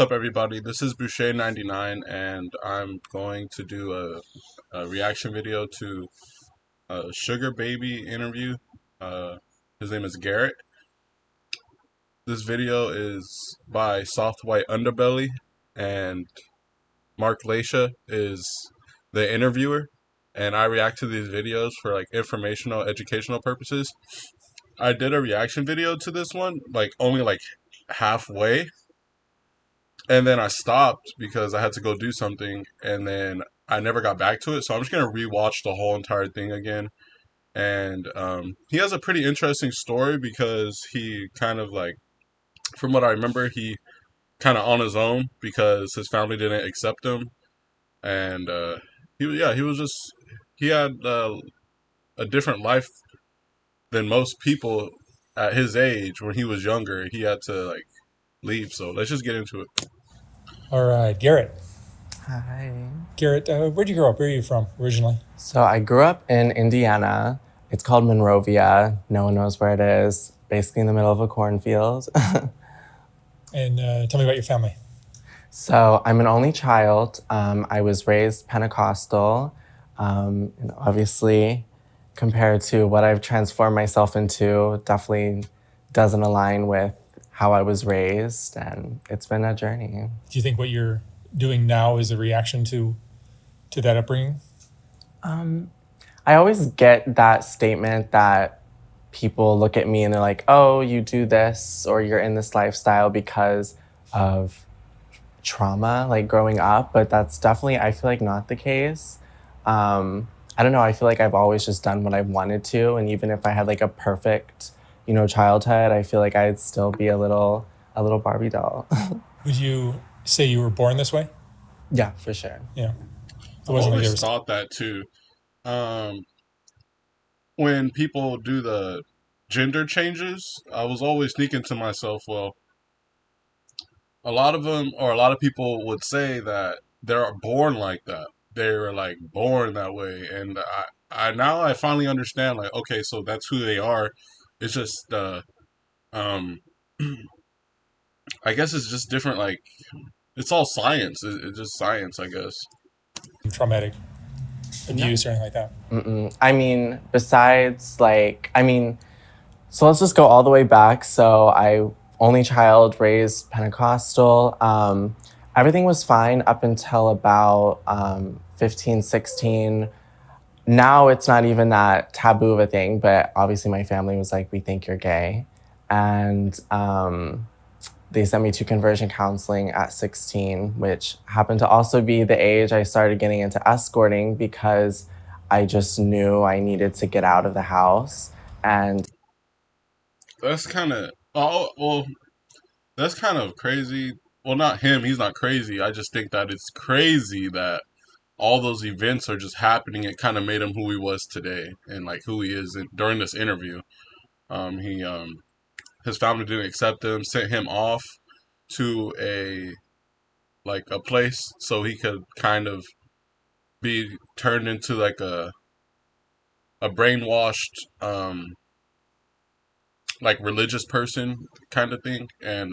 What's up, everybody? This is Boucher99, and I'm going to do a reaction video to a Sugar Baby interview. His name is Garrett. This video is by Soft White Underbelly, and Mark Laita is the interviewer. And I react to these videos for like informational, educational purposes. I did a reaction video to this one, like only like halfway, and then I stopped because I had to go do something, and then I never got back to it. So I'm just gonna rewatch the whole entire thing again. And he has a pretty interesting story because he kind of like, from what I remember, he kind of on his own because his family didn't accept him, and he was just he had a different life than most people at his age. When he was younger, he had to like leave. So let's just get into it. All right, Garrett. Hi. Garrett, where'd you grow up? Where are you from originally? So I grew up in Indiana. It's called Monrovia. No one knows where it is. Basically in the middle of a cornfield. And tell me about your family. So I'm an only child. I was raised Pentecostal. And obviously, compared to what I've transformed myself into, definitely doesn't align with how I was raised. And it's been a journey. Do you think what you're doing now is a reaction to that upbringing? I always get that statement that people look at me and they're like, oh, you do this or you're in this lifestyle because of trauma, like growing up. But that's definitely, I feel like, not the case. I don't know. I feel like I've always just done what I wanted to. And even if I had like a perfect, childhood, I feel like I'd still be a little Barbie doll. Would you say you were born this way? Yeah, for sure. Yeah. It I've wasn't like there always was. thought that too. Um, when people do the gender changes, I was always thinking to myself, well, a lot of them, or a lot of people would say that they're born like that. They're like born that way. And I now I finally understand, like, okay, so that's who they are. It's just, um, I guess it's just different. Like, it's all science. It's just science, I guess. Traumatic No. abuse or anything like that. I mean, so let's just go all the way back. So I only child raised Pentecostal. Everything was fine up until about 15, 16. Now it's not even that taboo of a thing, but obviously my family was like, we think you're gay. And they sent me to conversion counseling at 16, which happened to also be the age I started getting into escorting because I just knew I needed to get out of the house. And That's kind of, oh, well, that's kind of crazy. Well, not him. He's not crazy. I just think that it's crazy that all those events are just happening. It kind of made him who he was today and like who he is during this interview. He his family didn't accept him, sent him off to a place so he could kind of be turned into like a brainwashed like religious person kind of thing, and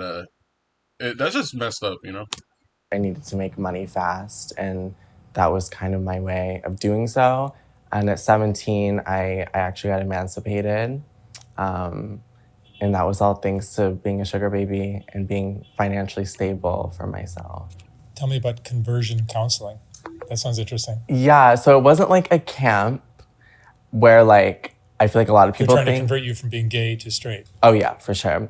that's just messed up, you know. I needed to make money fast, and that was kind of my way of doing so. And at 17, I actually got emancipated. Um, and that was all thanks to being a sugar baby and being financially stable for myself. Tell me about conversion counseling. That sounds interesting. Yeah, so it wasn't like a camp where like I feel like a lot of They're people trying to think, convert you from being gay to straight. oh yeah, for sure.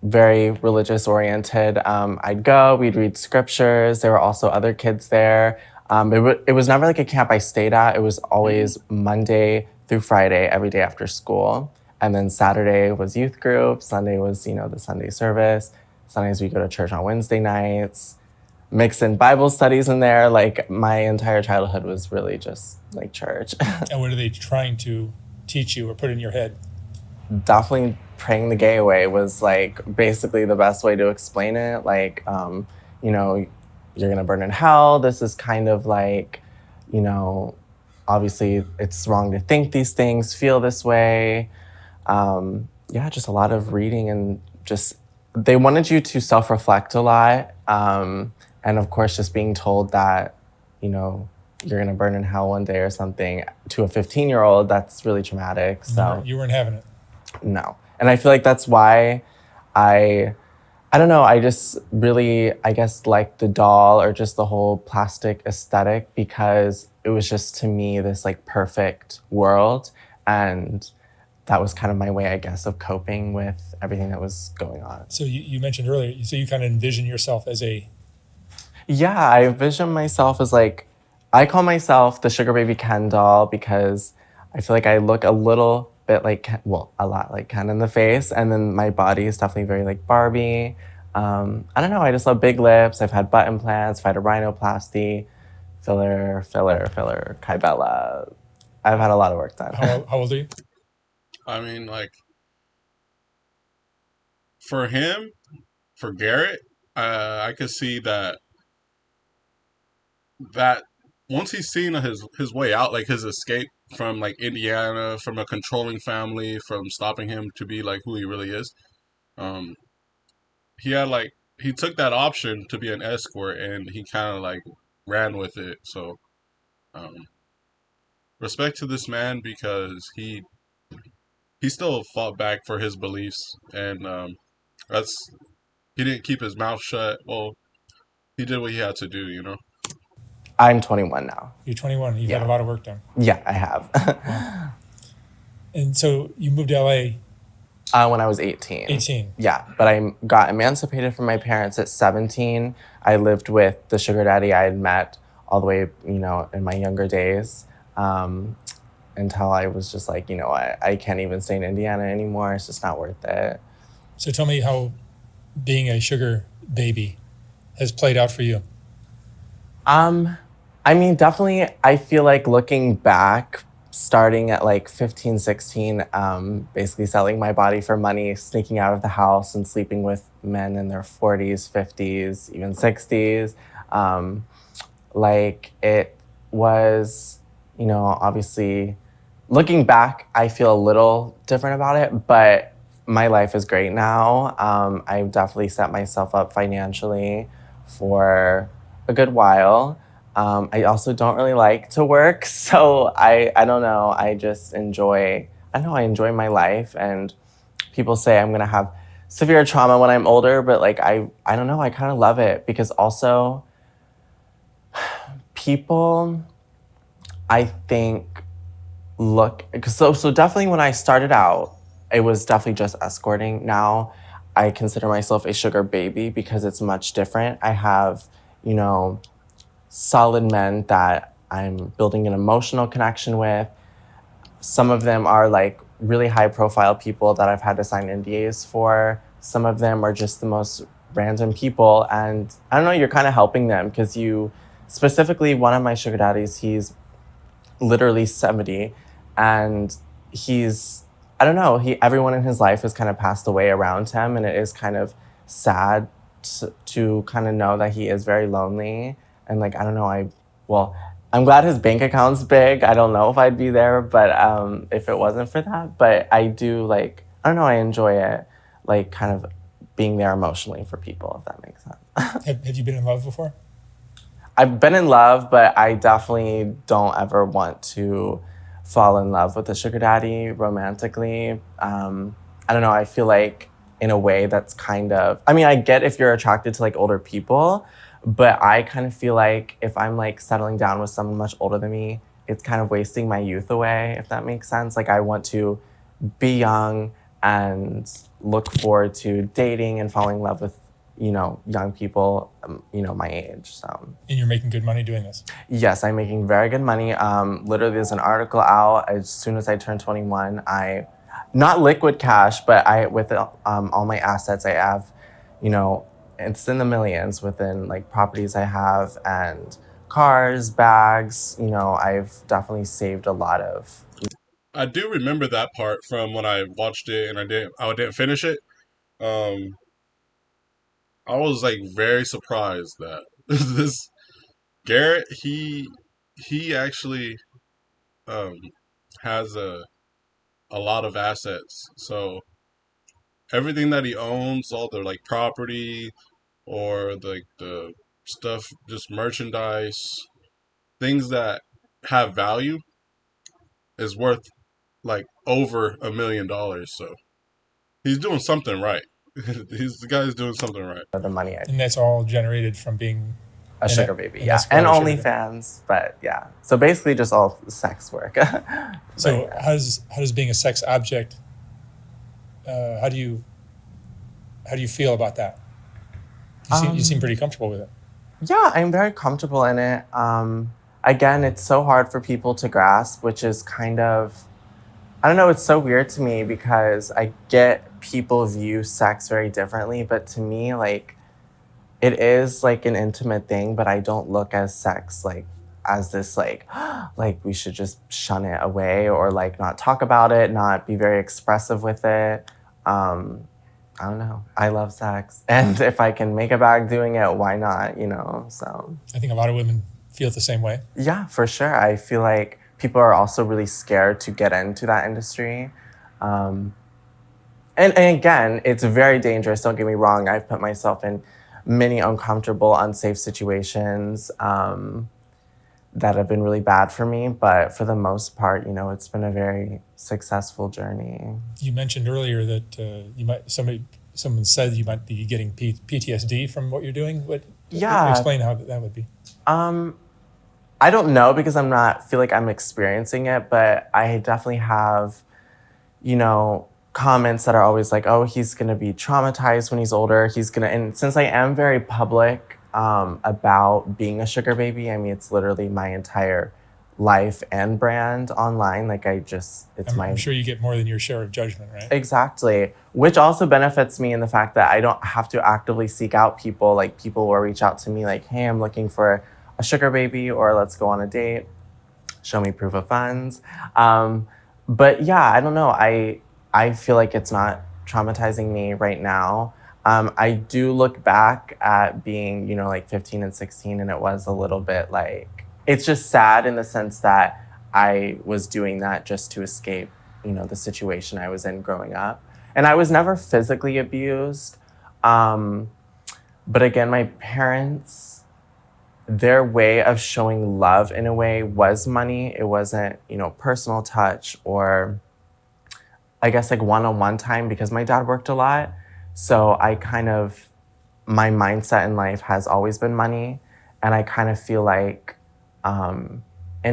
Very religious oriented. I'd go, we'd read scriptures. There were also other kids there. It was never like a camp I stayed at. It was always Monday through Friday, every day after school. And then Saturday was youth group. Sunday was, the Sunday service. Sundays we go to church on Wednesday nights. Mix in Bible studies in there. Like my entire childhood was really just like church. And what are they trying to teach you or put in your head? Definitely praying the gay away was like basically the best way to explain it. Like, you're gonna burn in hell. This is kind of like, you know, obviously it's wrong to think these things, feel this way. Yeah, just a lot of reading and just they wanted you to self-reflect a lot, and of course just being told that, you know, you're gonna burn in hell one day or something to a 15-year-old, that's really traumatic. So You weren't having it. no. And I feel like that's why I I don't know, I just really, I guess, like the doll or just the whole plastic aesthetic, because it was just to me this like perfect world. And that was kind of my way, I guess, of coping with everything that was going on. So you mentioned earlier, so you kind of envision yourself as a, Yeah, I envision myself as like, I call myself the Sugar Baby Ken doll because I feel like I look a little bit like Ken, well, a lot like Ken in the face, and then my body is definitely very like Barbie. I don't know. I just love big lips. I've had butt implants. I've had a rhinoplasty, filler, Kybella. I've had a lot of work done. how old are you? I mean, like for him, for Garrett, I could see that once he's seen his way out, like his escape from like Indiana, from a controlling family, from stopping him to be like who he really is. Um, he had like he took that option to be an escort, and he kind of like ran with it. So, um, respect to this man because he still fought back for his beliefs, and that's he didn't keep his mouth shut. Well, he did what he had to do, you know. I'm 21 now. You're 21. You've had a Yeah. lot of work done. Yeah, I have. Wow. And so you moved to LA When I was 18. 18. Yeah, but I got emancipated from my parents at 17. I lived with the sugar daddy I had met all the way, you know, in my younger days, until I was just like, you know what, I can't even stay in Indiana anymore. It's just not worth it. So tell me how being a sugar baby has played out for you. I mean, definitely, I feel like looking back, starting at like 15, 16, basically selling my body for money, sneaking out of the house and sleeping with men in their 40s, 50s, even 60s. Um, like it was, you know, obviously looking back, I feel a little different about it, but my life is great now. I've definitely set myself up financially for a good while. I also don't really like to work, so I don't know. I just enjoy. I don't know. I enjoy my life, and people say I'm gonna have severe trauma when I'm older, but like I don't know. I kind of love it because also people, I think, look, so definitely when I started out, it was definitely just escorting. Now I consider myself a sugar baby because it's much different. I have, you know, solid men that I'm building an emotional connection with. Some of them are like really high profile people that I've had to sign NDAs for. Some of them are just the most random people. And I don't know, you're kind of helping them because you, specifically one of my sugar daddies, he's literally 70, and he's, I don't know, he, everyone in his life has kind of passed away around him, and it is kind of sad to kind of know that he is very lonely. And like, I don't know, well, I'm glad his bank account's big. I don't know if I'd be there, but if it wasn't for that, but I do, like, I don't know, I enjoy it, like kind of being there emotionally for people, if that makes sense. Have you been in love before? I've been in love, but I definitely don't ever want to fall in love with a sugar daddy romantically. I don't know. I feel like in a way that's kind of, I mean, I get if you're attracted to like older people, but I kind of feel like if I'm like settling down with someone much older than me, it's kind of wasting my youth away, if that makes sense. Like I want to be young and look forward to dating and falling in love with, you know, young people, you know, my age. So And you're making good money doing this. yes, I'm making very good money. Literally, there's an article out. As soon as I turn 21, I, not liquid cash, but I, with all my assets I have, you know, it's in the millions within like properties I have and cars, bags. You know, I've definitely saved a lot of. I do remember that part from when I watched it, and I didn't finish it. Um, I was like very surprised that this Garrett he actually um has a lot of assets. So everything that he owns, all the like property or the stuff, just merchandise, things that have value, is worth like over $1 million. So he's doing something right. The guy's doing something right. The money And that's all generated from being a sugar baby, an yeah, escort and or sugar baby. OnlyFans, but yeah. So basically, just all sex work. So yeah. how does being a sex object? How do you feel about that? You seem pretty comfortable with it. Yeah, I'm very comfortable in it. Again, it's so hard for people to grasp, which is kind of, I don't know, it's so weird to me because I get people view sex very differently, but to me, like, it is like an intimate thing, but I don't look as sex like as this like we should just shun it away or like not talk about it, not be very expressive with it. I don't know. I love sex, and if I can make a bag doing it, why not? So I think a lot of women feel the same way. yeah, for sure. I feel like people are also really scared to get into that industry. And again, it's very dangerous. Don't get me wrong. I've put myself in many uncomfortable, unsafe situations that have been really bad for me. But for the most part, it's been a very successful journey. You mentioned earlier that someone said you might be getting PTSD from what you're doing. Yeah. Explain how that would be. I don't know because feel like I'm experiencing it, but I definitely have, comments that are always like, oh, he's going to be traumatized when he's older. And since I am very public about being a sugar baby, I mean, it's literally my entire life and brand online. Like I'm sure you get more than your share of judgment, right? Exactly. Which also benefits me in the fact that I don't have to actively seek out people. Like people will reach out to me like, hey, I'm looking for a sugar baby, or let's go on a date. Show me proof of funds. But yeah, I don't know. I feel like it's not traumatizing me right now. I do look back at being, like 15 and 16, and it was a little bit like, it's just sad in the sense that I was doing that just to escape, the situation I was in growing up. And I was never physically abused. But again, my parents, their way of showing love in a way was money. It wasn't, personal touch or I guess like one-on-one time because my dad worked a lot. So my mindset in life has always been money. And I kind of feel like, in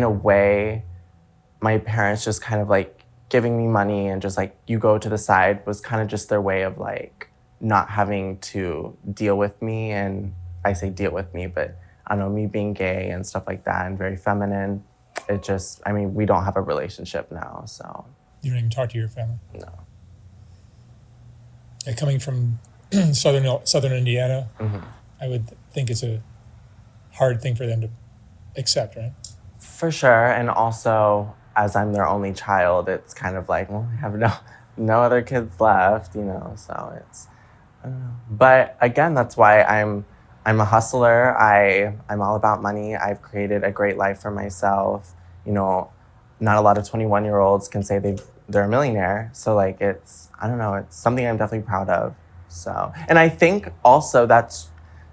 a way, my parents just kind of like giving me money and just like, you go to the side was kind of just their way of like not having to deal with me. And I say deal with me, but I don't know, me being gay and stuff like that and very feminine. We don't have a relationship now, so. You don't even talk to your family? No. Coming from southern Indiana, Mm-hmm. I would think it's a hard thing for them to accept, right? For sure, and also as I'm their only child, it's kind of like, well, I have no other kids left, so it's, I don't know. But again, that's why I'm a hustler. I'm all about money. I've created a great life for myself. Not a lot of 21-year-olds can say they're a millionaire. So like it's something I'm definitely proud of. So, and I think also that's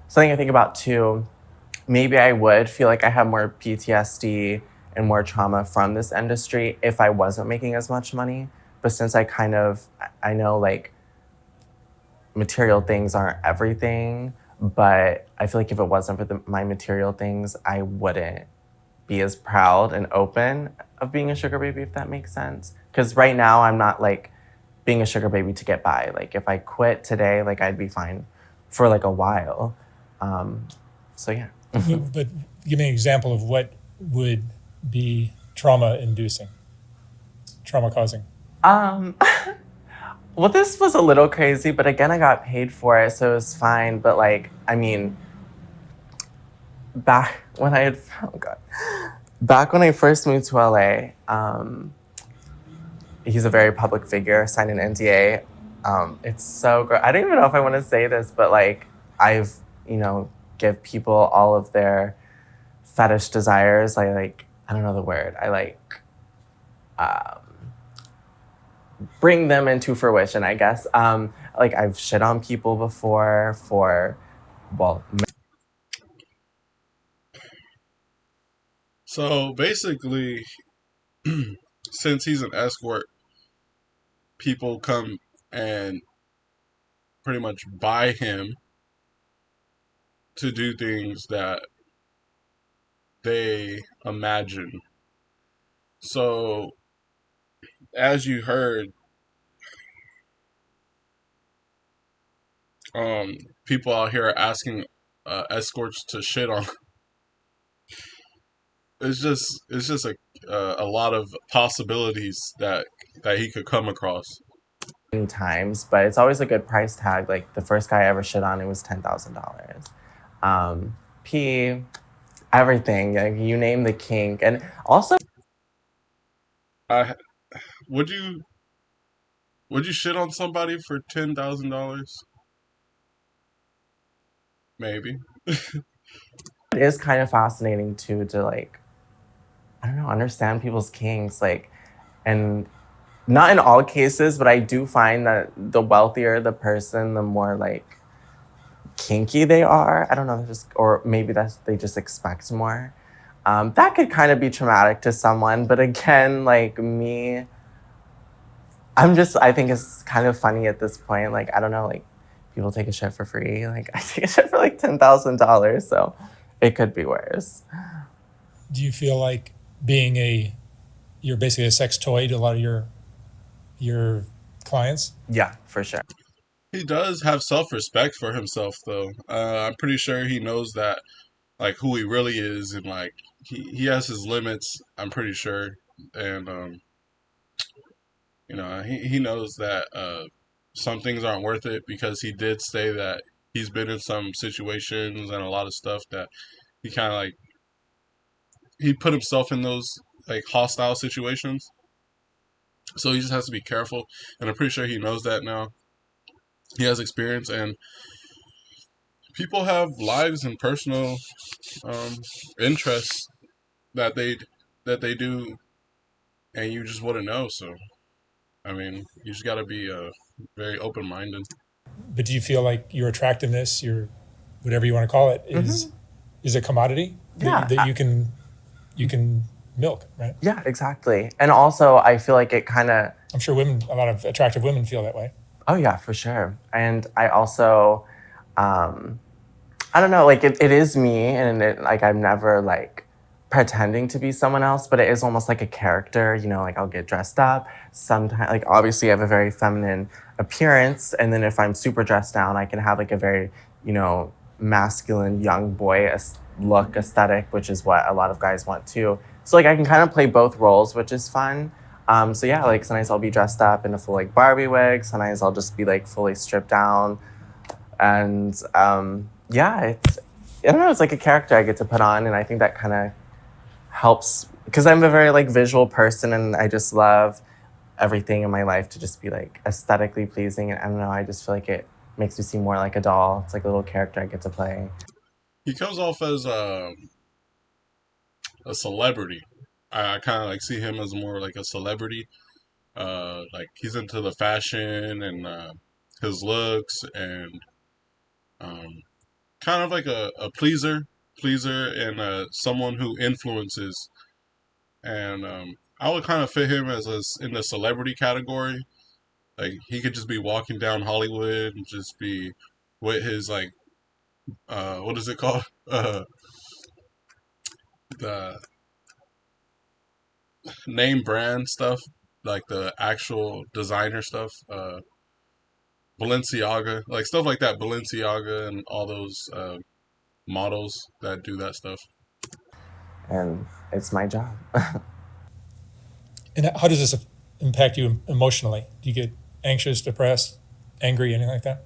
something I think about too. Maybe I would feel like I have more PTSD and more trauma from this industry if I wasn't making as much money. But since I know like material things aren't everything, but I feel like if it wasn't for my material things, I wouldn't be as proud and open of being a sugar baby, if that makes sense. Because right now I'm not like being a sugar baby to get by. Like if I quit today, like I'd be fine for like a while. So yeah. But give me an example of what would be trauma-inducing, trauma-causing. Well, this was a little crazy, but again, I got paid for it, so it was fine. But back when back when I first moved to LA, he's a very public figure, signed an NDA. It's so great. I don't even know if I want to say this, but I've, give people all of their fetish desires. I don't know the word. I bring them into fruition, I guess. like I've shit on people before for, well, So basically, since he's an escort, people come and pretty much buy him to do things that they imagine. So, as you heard, um, people out here are asking escorts to shit on. It's just a lot of possibilities that he could come across. times, but it's always a good price tag. Like the first guy I ever shit on, it was $10,000. Pee, everything, like, you name the kink. And also, I would you would you shit on somebody for $10,000? Maybe. it is kind of fascinating too to like, I don't know, understand people's kinks. Like, and not in all cases, but I do find that the wealthier the person, the more like kinky they are. I don't know, just, or maybe that's they just expect more. That could kind of be traumatic to someone, but again, like me, I think it's kind of funny at this point. Like, I don't know, like people take a shit for free. Like I take a shit for like $10,000, so it could be worse. Do you feel like you're basically a sex toy to a lot of your clients? Yeah, for sure. He does have self-respect for himself, though. I'm pretty sure he knows that, like, who he really is, and like he has his limits. I'm pretty sure, and he knows that some things aren't worth it because he did say that he's been in some situations and a lot of stuff that he kind of like he put himself in those like hostile situations. So he just has to be careful, and I'm pretty sure he knows that now. He has experience, and people have lives and personal um, interests that they do, and you just wouldn't know. So I mean, you just got to be very open minded. But do you feel like your attractiveness, your whatever you want to call it, Mm-hmm. is a commodity Yeah, that you can milk, right? yeah, exactly. And also, I feel like it kind of, I'm sure a lot of attractive women feel that way. oh yeah, for sure. And I also, um, I don't know, like it is me, and like I'm never like pretending to be someone else, but it is almost like a character. You know, like I'll get dressed up. Sometimes, like obviously, I have a very feminine appearance, and then if I'm super dressed down, I can have like a very, masculine young boy look aesthetic, which is what a lot of guys want too. So like I can kind of play both roles, which is fun. So yeah, like sometimes I'll be dressed up in a full like Barbie wig. Sometimes I'll just be like fully stripped down, and yeah, I don't know, it's like a character I get to put on, and I think that kind of helps because I'm a very like visual person, and I just love everything in my life to just be like aesthetically pleasing. And I don't know, I just feel like it makes me seem more like a doll. It's like a little character I get to play. He comes off as a celebrity. I kind of like see him as more like a celebrity. Like he's into the fashion and his looks and um, kind of like a pleaser, and someone who influences. And I would kind of fit him in the celebrity category. Like he could just be walking down Hollywood and just be with his like what is it called? The name brand stuff, like the actual designer stuff. Balenciaga, like stuff like that. Balenciaga and all those models that do that stuff. And it's my job. And how does this impact you emotionally? Do you get anxious, depressed, angry, anything like that?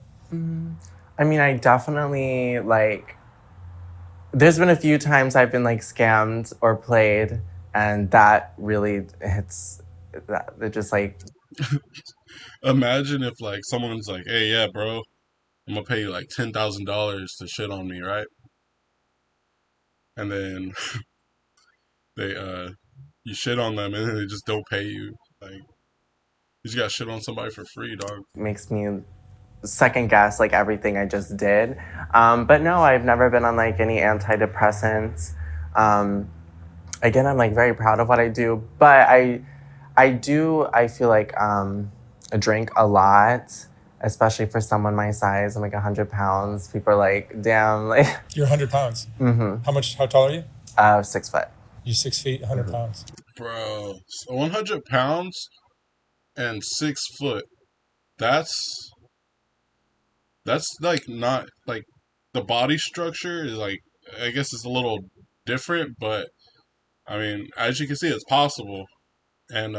I mean, I definitely like, there's been a few times I've been like scammed or played, and that really hits that. It just like, Imagine if like someone's like, "Hey, yeah, bro, I'm gonna pay you like $10,000 to shit on me, right?" And then they you shit on them and then they just don't pay you. Like you just got shit on somebody for free, dog. makes me second guess like everything I just did. But no, I've never been on like any antidepressants. Again, I'm like very proud of what I do, but I feel like I drink a lot, especially for someone my size. I'm like 100 pounds. People are like, damn, like You're 100 pounds. How tall are you? 6 foot. You're 6 feet, 100 pounds. Bro, so 100 pounds and 6 foot. That's like not like the body structure is like, I guess it's a little different, but I mean, as you can see, it's possible. And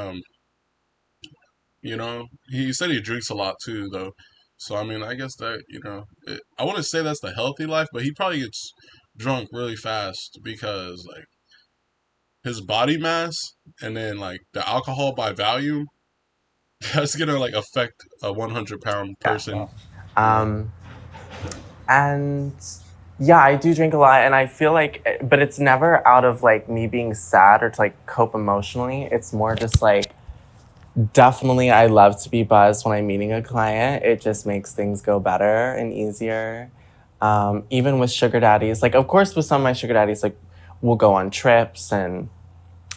he said he drinks a lot too, though. So I mean, I guess that I wouldn't say that's the healthy life, but he probably gets drunk really fast because like his body mass and then like the alcohol by volume, that's gonna like affect a 100-pound person. Um, and yeah, I do drink a lot, and I feel like, but it's never out of like me being sad or to like cope emotionally. It's more just like, definitely I love to be buzzed when I'm meeting a client. It just makes things go better and easier. Even with sugar daddies, like of course with some of my sugar daddies, like we'll go on trips, and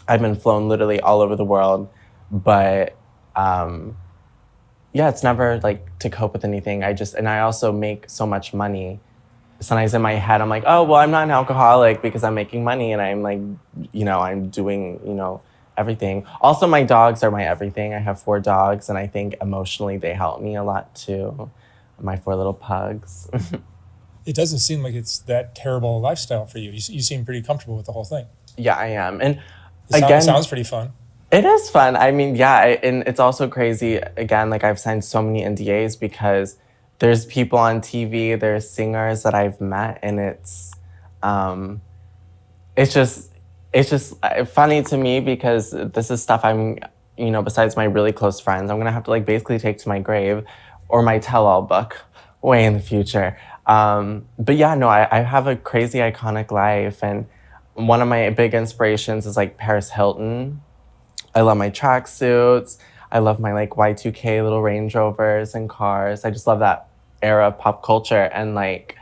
I've been flown literally all over the world, but yeah, it's never like to cope with anything. I also make so much money. Sometimes in my head, I'm like, oh, well, I'm not an alcoholic because I'm making money and I'm like, I'm doing, everything. Also, my dogs are my everything. I have 4 dogs, and I think emotionally they help me a lot too. My 4 little pugs. It doesn't seem like it's that terrible lifestyle for you. You seem pretty comfortable with the whole thing. Yeah, I am. And it sounds pretty fun. It is fun. I mean, yeah, and it's also crazy. Again, like I've signed so many NDAs because there's people on TV, there's singers that I've met, and it's just funny to me because this is stuff I'm, besides my really close friends, I'm gonna have to like basically take to my grave or my tell-all book way in the future. But yeah, no, I have a crazy iconic life, and one of my big inspirations is like Paris Hilton. I love my tracksuits. I love my like Y2K little Range Rovers and cars. I just love that era of pop culture. And like,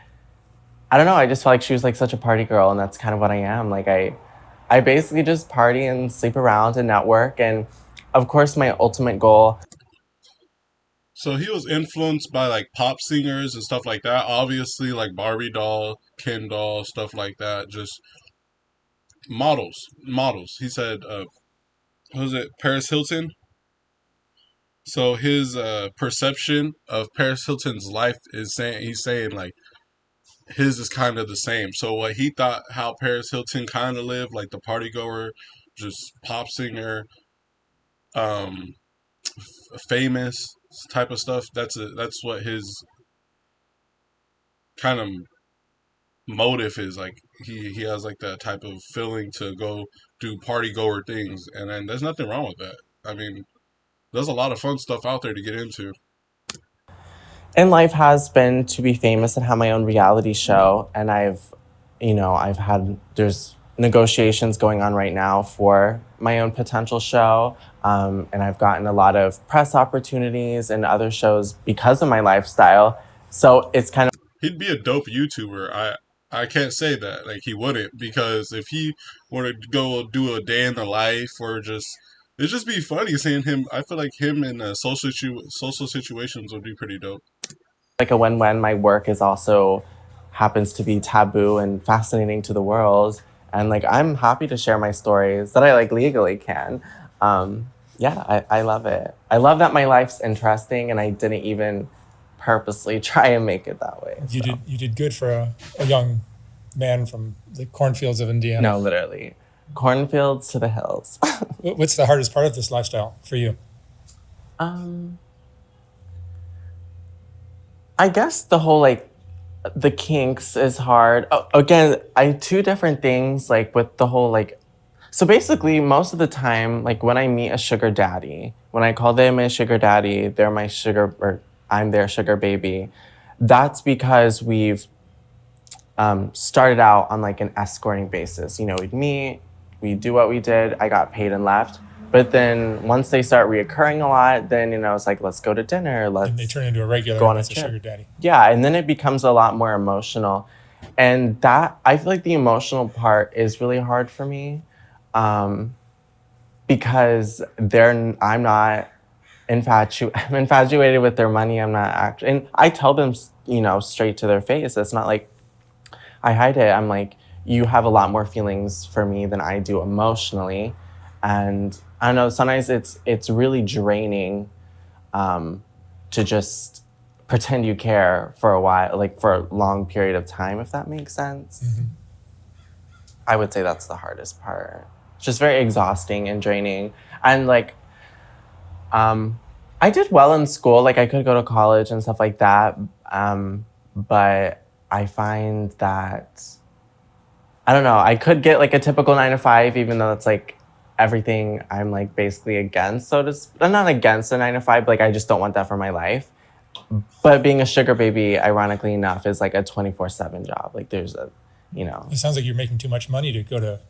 I don't know, I just felt like she was like such a party girl, and that's kind of what I am. Like I basically just party and sleep around and network. And of course my ultimate goal. So he was influenced by like pop singers and stuff like that. Obviously, like Barbie doll, Ken doll, stuff like that. Just models. He said, what was it, Paris Hilton? So his perception of Paris Hilton's life is he's saying like his is kind of the same. So what he thought how Paris Hilton kind of lived, like the party goer, just pop singer, um, famous type of stuff. That's what his kind of motive is like. He has like that type of feeling to go do party goer things, and then there's nothing wrong with that. I mean, there's a lot of fun stuff out there to get into. And life has been to be famous and have my own reality show. And there's negotiations going on right now for my own potential show. And I've gotten a lot of press opportunities and other shows because of my lifestyle. So it's kind of. He'd be a dope YouTuber. I can't say that like he wouldn't, because if he were to go do a day in the life or it'd just be funny seeing him. I feel like him in social situations would be pretty dope. Like a win-win. My work is also happens to be taboo and fascinating to the world, and like I'm happy to share my stories that I like legally can. Yeah, I love it. I love that my life's interesting, and I didn't even purposely try and make it that way. You did good for a young man from the cornfields of Indiana. No, literally, cornfields to the hills. What's the hardest part of this lifestyle for you? I guess the whole like the kinks is hard. Again, I 2 different things like with the whole like. So basically, most of the time, like when I meet a sugar daddy, when I call them a sugar daddy, they're my sugar, or I'm their sugar baby. That's because we've started out on like an escorting basis. We'd meet, we do what we did. I got paid and left. But then once they start reoccurring a lot, then, it's like, let's go to dinner. Let's And they turn into a regular go on as a a trip. sugar daddy. Yeah, and then it becomes a lot more emotional. And that, I feel like the emotional part is really hard for me, because I'm not I'm infatuated with their money. I'm not actually, and I tell them, straight to their face. It's not like I hide it. I'm like, you have a lot more feelings for me than I do emotionally, and I don't know. Sometimes it's really draining, to just pretend you care for a while, like for a long period of time, if that makes sense. Mm-hmm. I would say that's the hardest part. It's just very exhausting and draining. And like, I did well in school. Like I could go to college and stuff like that. But I find that, I don't know, I could get like a typical 9 to 5, even though it's like everything I'm like basically against. I'm not against a 9 to 5, but like I just don't want that for my life. But being a sugar baby, ironically enough, is like a 24/7 job. Like there's It sounds like you're making too much money to go to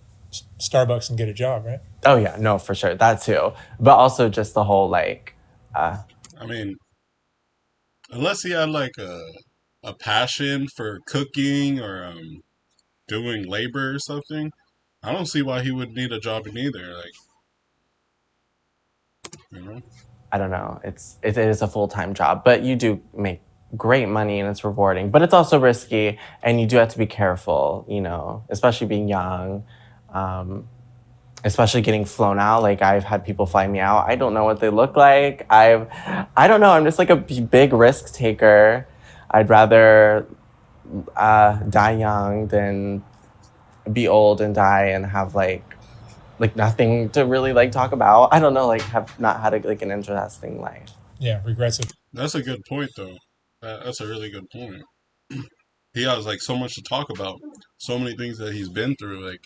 Starbucks and get a job, right? Oh yeah, no, for sure. That too. But also just the whole like, I mean, unless he had like a passion for cooking or doing labor or something, I don't see why he would need a job in either. Like, you know. I don't know. It is a full-time job, but you do make great money and it's rewarding. But it's also risky, and you do have to be careful, especially being young, especially getting flown out. Like I've had people fly me out. I don't know what they look like. I don't know. I'm just like a big risk taker. I'd rather die young than be old and die and have like nothing to really like talk about. I don't know, like have not had an interesting life. Yeah, regrets it. That's a good point, though. That's a really good point. He has like so much to talk about, so many things that he's been through. Like,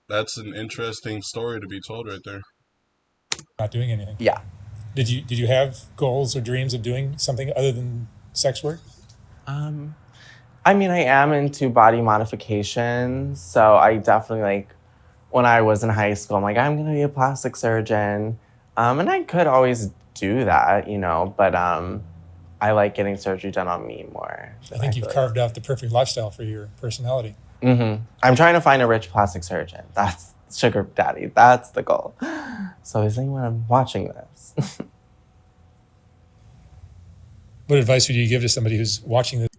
that's an interesting story to be told right there. Not doing anything. Yeah. Did you have goals or dreams of doing something other than sex work? I mean, I am into body modification, so I definitely like, when I was in high school, I'm like, I'm gonna be a plastic surgeon, and I could always do that, but I like getting surgery done on me more. I think you've carved out the perfect lifestyle for your personality. I'm trying to find a rich plastic surgeon. That's sugar daddy. That's the goal. So is anyone watching this? What advice would you give to somebody who's watching this?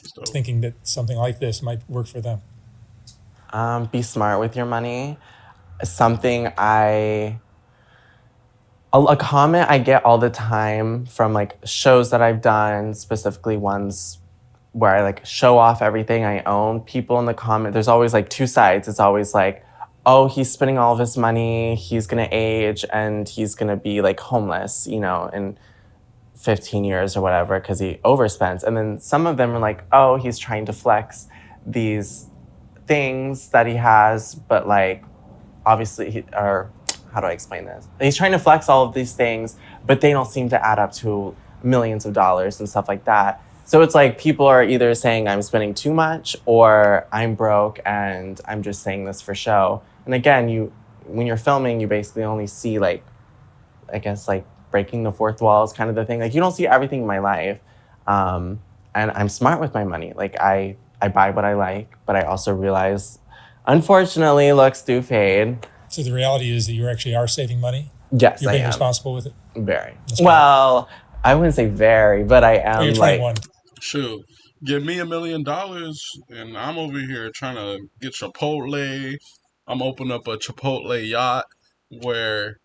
So, Thinking that something like this might work for them. Be smart with your money. Something a comment I get all the time from like shows that I've done, specifically ones where I like show off everything I own. People in the comment, there's always like two sides. It's always like, oh, he's spending all of his money, he's gonna age and he's gonna be like homeless, in 15 years or whatever because he overspends. And then some of them are like, oh, he's trying to flex these things that he has, but like obviously, or how do I explain this? He's trying to flex all of these things, but they don't seem to add up to millions of dollars and stuff like that. So it's like people are either saying I'm spending too much or I'm broke and I'm just saying this for show. And again, when you're filming, you basically only see like, I guess like breaking the fourth wall is kind of the thing. Like you don't see everything in my life. And I'm smart with my money. Like I buy what I like, but I also realize, unfortunately, looks do fade. So the reality is that you actually are saving money. Yes, You're being I am. responsible with it. Very. Well, I wouldn't say very, but I am. Oh, you're 21. shoot, give me $1 million and I'm over here trying to get Chipotle. I'm opening up a Chipotle yacht where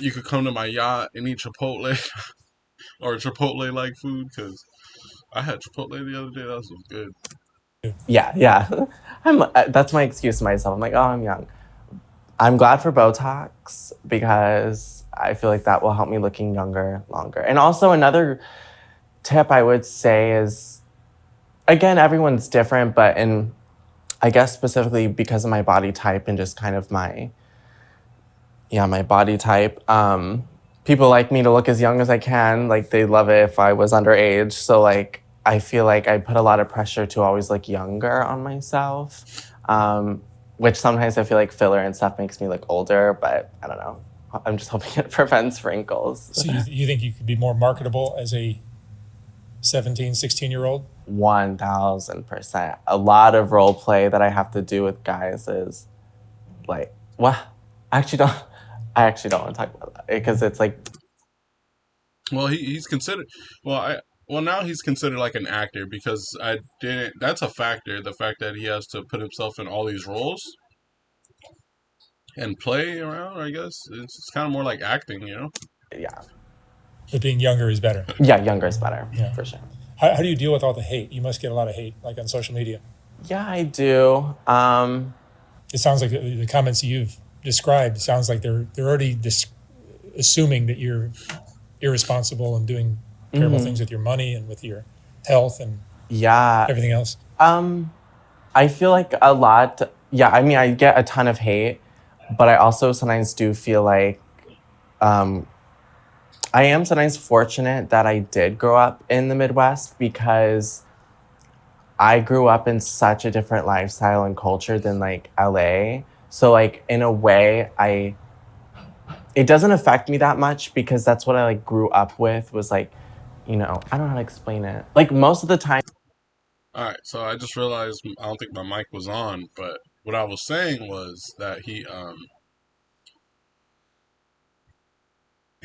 you could come to my yacht and eat Chipotle or Chipotle-like food, because I had Chipotle the other day. That was good. Yeah. That's my excuse to myself. I'm like, oh, I'm young. I'm glad for Botox because I feel like that will help me looking younger longer. And also another tip I would say is, again, everyone's different, but I guess specifically because of my body type and just kind of my body type, people like me to look as young as I can. Like they love it if I was underage. So like I feel like I put a lot of pressure to always look younger on myself, which sometimes I feel like filler and stuff makes me look older. But I don't know. I'm just hoping it prevents wrinkles. So you think you could be more marketable as a 17, 16-year-old? 1000%. A lot of role play that I have to do with guys is like, well, I actually don't want to talk about that because it's like, Well, he's considered. Now he's considered like an actor because I didn't. That's a factor. The fact that he has to put himself in all these roles and play around. I guess it's kind of more like acting, you know. yeah, But being younger is better. yeah, younger is better, Yeah. for sure. How do you deal with all the hate? You must get a lot of hate, like on social media. Yeah, I do. It sounds like the comments you've described sounds like they're already assuming that you're irresponsible and doing terrible things with your money and with your health and Yeah, everything else. I feel like a lot. Yeah, I mean, I get a ton of hate, but I also sometimes do feel like I am sometimes fortunate that I did grow up in the Midwest because I grew up in such a different lifestyle and culture than like LA. So like in a way, it doesn't affect me that much because that's what I like grew up with was like, I don't know how to explain it. Like most of the time. All right, so I just realized I don't think my mic was on, but what I was saying was that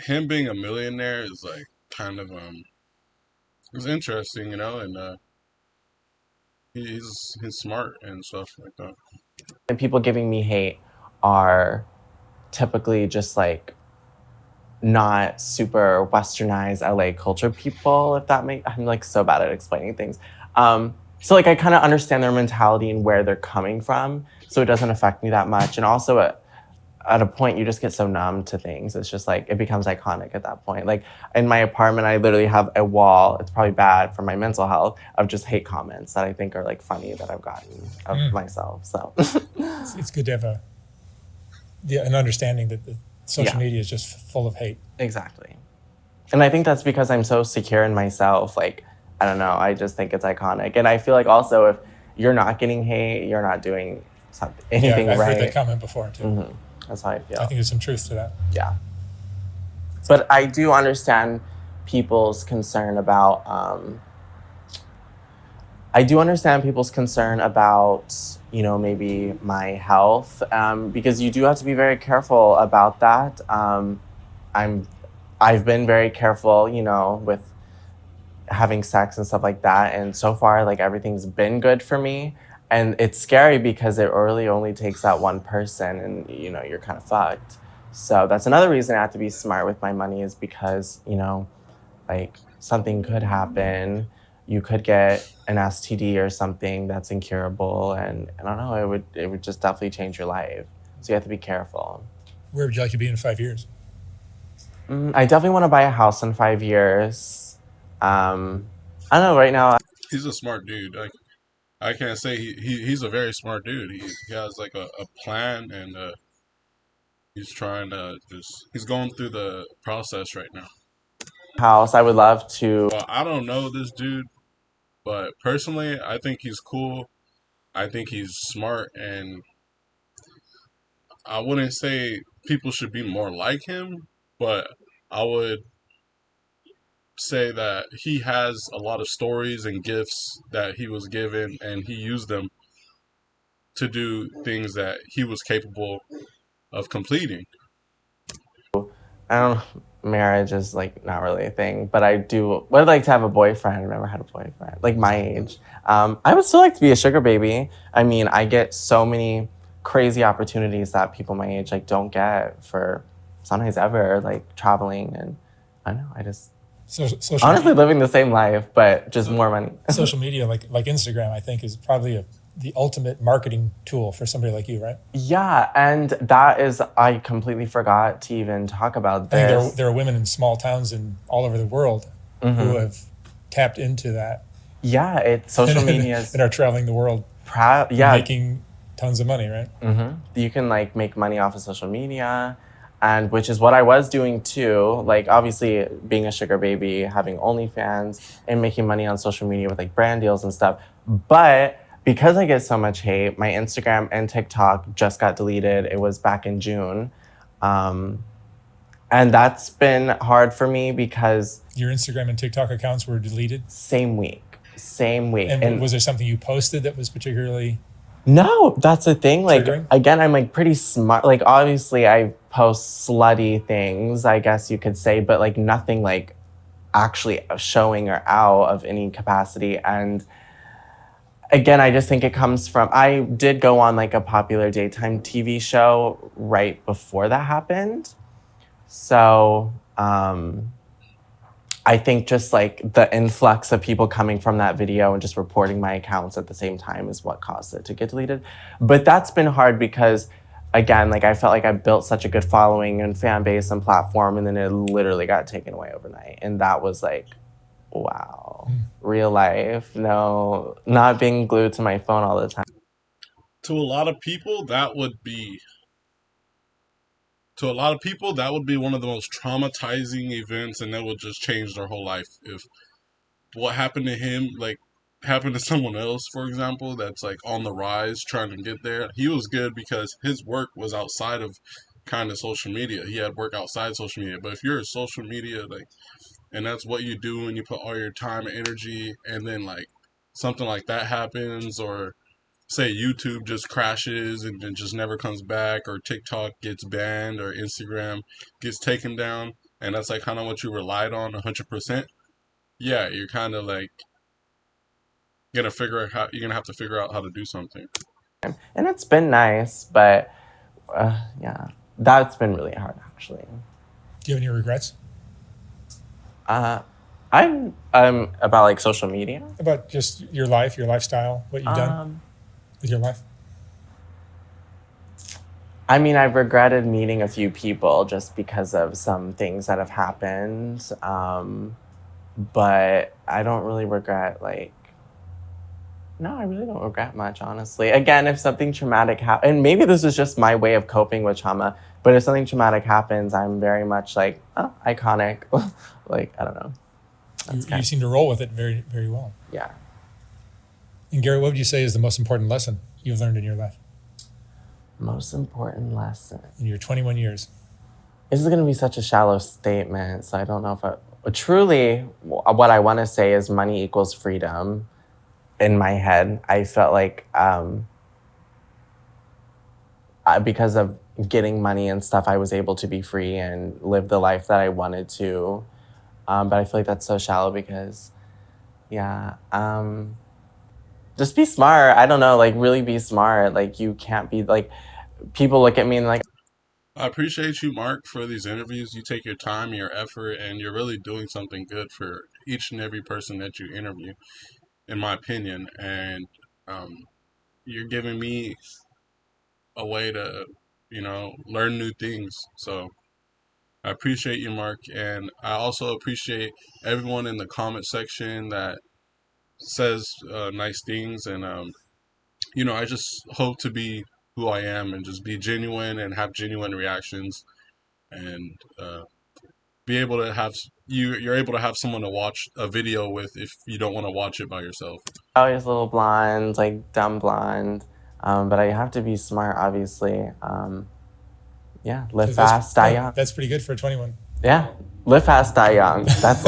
him being a millionaire is like kind of it's interesting, you know, and he's smart and stuff like that. And people giving me hate are typically just like not super westernized LA culture people, if that makes, I'm like so bad at explaining things. So like I kind of understand their mentality and where they're coming from, so it doesn't affect me that much. And also at a point you just get so numb to things. It's just like it becomes iconic at that point. Like in my apartment, I literally have a wall. It's probably bad for my mental health of just hate comments that I think are like funny that I've gotten of myself. So It's good to have an understanding that the social Yeah. media is just full of hate. Exactly. And I think that's because I'm so secure in myself. Like, I don't know, I just think it's iconic. And I feel like also if you're not getting hate, you're not doing anything I've right. heard that comment before too. That's how I feel. I think there's some truth to that. Yeah. But I do understand people's concern about maybe my health, because you do have to be very careful about that. I've been very careful, with having sex and stuff like that, and so far like everything's been good for me. And it's scary because it really only takes that one person, and you're kind of fucked. So that's another reason I have to be smart with my money, is because like something could happen. You could get an STD or something that's incurable, and I don't know, it would just definitely change your life. So you have to be careful. Where would you like to be in 5 years? I definitely want to buy a house in 5 years. I don't know right now. He's a smart dude. Like I can't say he's a very smart dude. He has like a plan, and he's trying to he's going through the process right now. House, I would love to. Well, I don't know this dude, but personally, I think he's cool. I think he's smart, and I wouldn't say people should be more like him, but I would say that he has a lot of stories and gifts that he was given, and he used them to do things that he was capable of completing. I don't know, marriage is like not really a thing, but I would like to have a boyfriend. I've never had a boyfriend, like my age. I would still like to be a sugar baby. I mean, I get so many crazy opportunities that people my age like don't get for sometimes ever, like traveling, and I don't know, I just Social honestly living the same life, but just more money. social media, like Instagram, I think is probably the ultimate marketing tool for somebody like you, right? Yeah, and that is, I completely forgot to even talk about I this. think there are women in small towns and all over the world who have tapped into that. Yeah, social media is and are traveling the world, yeah, making tons of money, right? you can like make money off of social media. and which is what I was doing too. Like obviously being a sugar baby, having OnlyFans, and making money on social media with like brand deals and stuff. But because I get so much hate, my Instagram and TikTok just got deleted. It was back in June. And that's been hard for me because Your Instagram and TikTok accounts were deleted? same week. And was there something you posted that was particularly... No, that's the thing. Like, triggering? again, I'm like pretty smart. Like, obviously, I post slutty things, I guess you could say, but like nothing like actually showing or out of any capacity. And again, I just think it comes from, I did go on like a popular daytime TV show right before that happened. So, I think just like the influx of people coming from that video and just reporting my accounts at the same time is what caused it to get deleted. But that's been hard because, again, like I felt like I built such a good following and fan base and platform, and then it literally got taken away overnight. And that was like, wow, real life. No, not being glued to my phone all the time. To a lot of people, that would be one of the most traumatizing events, and that would just change their whole life. If what happened to him, like, happened to someone else, for example, that's like on the rise trying to get there, he was good because his work was outside of kind of social media. He had work outside social media. But if you're a social media, like, and that's what you do and you put all your time and energy, and then like something like that happens, or say YouTube just crashes and then just never comes back, or TikTok gets banned, or Instagram gets taken down, and that's like kind of what you relied on 100%. Yeah, you're kind of like you're gonna have to figure out how to do something. And it's been nice, but yeah, that's been really hard actually. Do you have any regrets I'm about like social media. about just your life, your lifestyle, what you've done with your life? I mean, I've regretted meeting a few people just because of some things that have happened. But I don't really regret like, no, I really don't regret much, honestly. Again, if something traumatic happens, and maybe this is just my way of coping with trauma, but if something traumatic happens, I'm very much like, oh, iconic. Like, I don't know. You seem to roll with it very, very well. Yeah. And Gary, what would you say is the most important lesson you've learned in your life Most important lesson. in your 21 years? This is going to be such a shallow statement, so I don't know if truly, what I want to say is money equals freedom. In my head, I felt like because of getting money and stuff, I was able to be free and live the life that I wanted to. But I feel like that's so shallow because, yeah, just be smart. I don't know, like really be smart. Like you can't be like, people look at me and like, I appreciate you, Mark, for these interviews. You take your time and your effort, and you're really doing something good for each and every person that you interview, in my opinion. And you're giving me a way to, learn new things. So I appreciate you, Mark. And I also appreciate everyone in the comment section that says nice things. And, I just hope to be who I am and just be genuine and have genuine reactions, and be able to have you're able to have someone to watch a video with if you don't want to watch it by yourself. always a little blonde, like dumb blonde. But I have to be smart, obviously. Yeah, live fast, die young. That's pretty good for a 21. Yeah, live fast, die young. That's